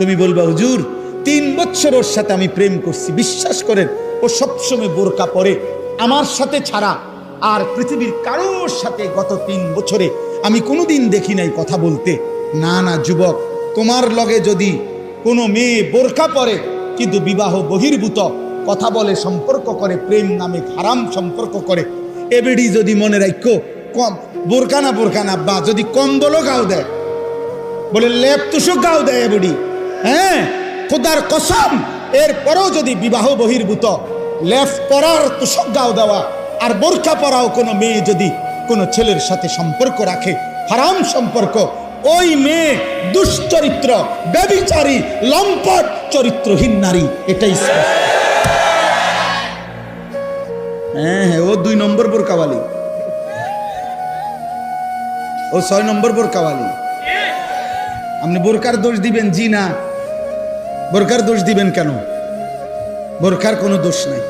তুমি বলবা হুজুর 3 বছর ওর সাথে আমি প্রেম করছি, বিশ্বাস করেন ও সবসময় বোরকা পরে, আমার সাথে ছাড়া আর পৃথিবীর কারোর সাথে গত 3 বছরে আমি কোনোদিন দেখি নাই কথা বলতে। না না যুবক, তোমার লগে যদি কোনো মেয়ে বোরকা পরে কিন্তু বিবাহ বহির্ভূত কথা বলে, সম্পর্ক করে, প্রেম নামে হারাম সম্পর্ক করে, এবেডি যদি মনে রাখো কম বোরকা না আব্বা যদি কম্বলও গাও দেয়, বলে লেপ তুষক গাও দেয় এবেডি, হ্যাঁ খোদার কসম, এরপরেও যদি বিবাহ বহির্ভূত লেপ পরার তুষক গাও দেওয়া আর বোরকা পরাও কোনো মেয়ে যদি কোনো ছেলের সাথে সম্পর্ক রাখে, হারাম সম্পর্ক, ওই মেয়ে দুশ্চরিত্র, ব্যভিচারী, লম্পট, চরিত্রহীন নারী, এটাই স্পষ্ট। হ্যাঁ হ্যাঁ, ও 2 নম্বর বোরকাওয়ালি, ও 6 নম্বর বোরকাওয়ালি। আপনি বোরকার দোষ দিবেন? জি না, বোরকার দোষ দিবেন কেন? বোরকার কোনো দোষ নাই।